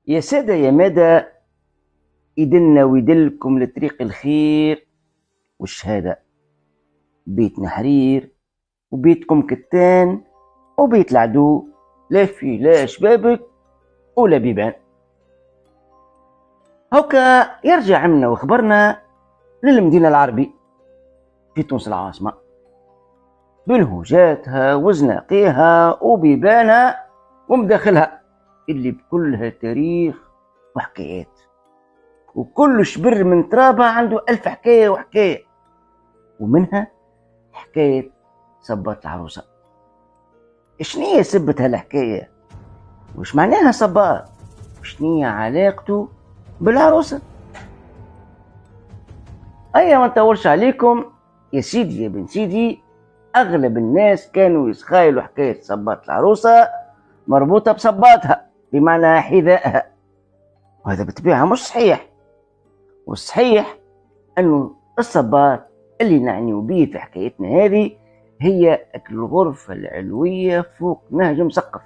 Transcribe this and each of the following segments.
يا سادة يا مدى، يدلنا ويدلكم لطريق الخير والشهادة. بيتنا حرير وبيتكم كتان، وبيت العدو لا فيه لا شبابك ولا بيبان. هوكا يرجع عمنا وخبرنا للمدينة العربي في تونس العاصمة، بلهوجاتها وزناقيها وبيبانها ومداخلها اللي بكلها تاريخ وحكايات، وكل شبر من ترابها عنده ألف حكاية وحكاية، ومنها حكاية صبات العروسة. شنية سبة هالحكاية؟ وش معناها صبات؟ وشنية علاقته بالعروسة؟ أيا ما نطولش عليكم يا سيدي يا بن سيدي، أغلب الناس كانوا يتخيلوا حكاية صبات العروسة مربوطة بصباتها، بمعنى حذائها، وهذا بالطبيعة مش صحيح. والصحيح أنه الصبات اللي نعنيو به في حكايتنا هذه هي الغرفة العلوية فوق نهج مسقف،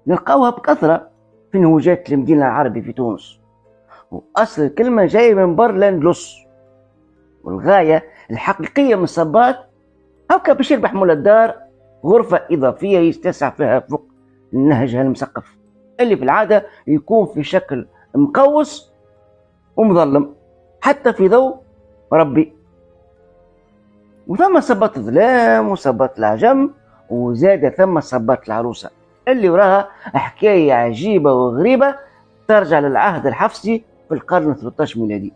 نلقاوها بكثرة في نهوجات المدينة العربي في تونس، وأصل الكلمة جاية من بر لاندلس. والغاية الحقيقية من الصبات هكا باش يربح مول الدار غرفة إضافية يستسع فيها فوق النهج المسقف، اللي في العادة يكون في شكل مقوس ومظلم حتى في ضوء ربي. وثم صبات الظلام وصبات العجم، وزاد ثم صبات العروسة اللي وراها حكاية عجيبة وغريبة ترجع للعهد الحفصي في القرن 13 ميلادي.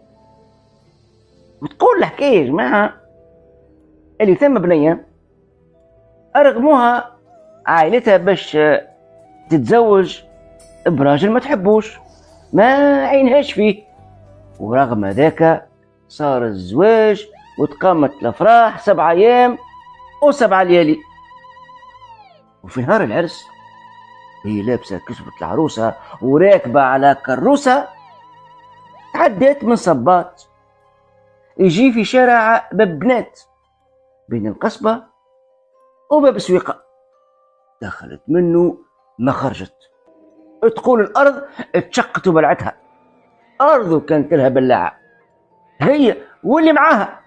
وتقول الحكاية يا جماعة اللي ثم بنية أرغموها عائلتها باش تتزوج براجل ما تحبوش، ما عينهاش فيه، ورغم ذاك صار الزواج وتقامت الأفراح 7 أيام و7 ليالي. وفي نهار العرس هي لابسة كسوة العروسة وراكبة على كروسة، تعدت من صبات يجي في شارع باب بنات بين القصبة وباب سويقة، دخلت منه ما خرجت. تقول الأرض اتشقت وبلعتها، أرض كانت لها بلاعة هي واللي معاها.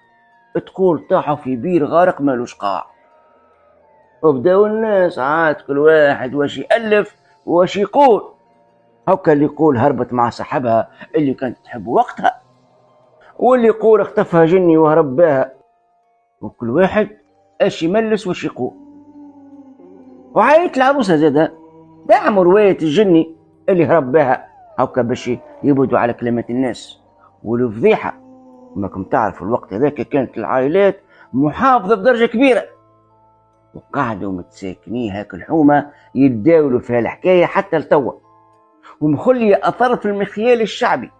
تقول طاحوا في بير غارق مالوش قاع، وبداو الناس عاد كل واحد واش يألف واش يقول. هكا اللي يقول هربت مع صاحبها اللي كانت تحب وقتها، واللي يقول اختفها جني وهرب بها، وكل واحد اش يملس واش يقول. وعائلة العروسة زادة دعموا رواية الجني اللي هرب بها هكا باش يبعدوا على كلمات الناس والفضيحة. ماكم تعرفوا الوقت هذاك كانت العائلات محافظة بدرجة كبيرة، وقعدوا متساكنين هاك الحومة يتداولوا فيها الحكاية حتى لتوا، ومخلية أثر في المخيال الشعبي،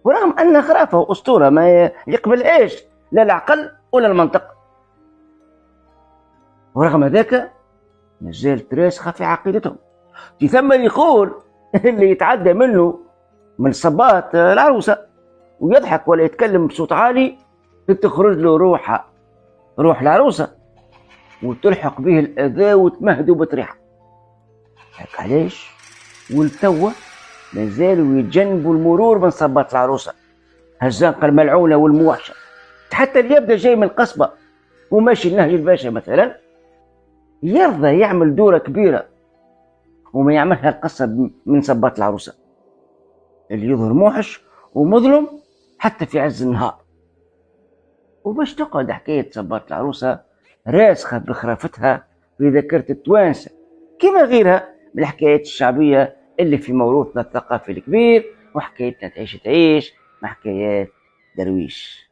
ورغم أنها خرافة وأسطورة ما يقبلهاش لا العقل ولا المنطق. ورغم ذاك مازالت راسخة في عقيدتهم. في ثم يقول اللي يتعدى منه من صبات العروسة ويضحك ولا يتكلم بصوت عالي تخرج له روح العروسة وتلحق به الأذى وتمهدوا بطريحة. هيك علاش والتوا مازالوا يتجنبوا المرور من صبات العروسة، هالزنقة الملعونة والموحشة. حتى اللي يبدا جاي من القصبة وماشي النهج الباشا مثلا يرضى يعمل دورة كبيرة وما يعملها القصب من صبات العروسة اللي يظهر موحش ومظلم حتى في عز النهار. وباش تقعد حكاية صبات العروسة راسخة بخرافتها في ذاكرة التوانسة كما غيرها من الحكايات الشعبية اللي في موروثنا الثقافي الكبير، وحكايتنا تعيش مع حكايات درويش.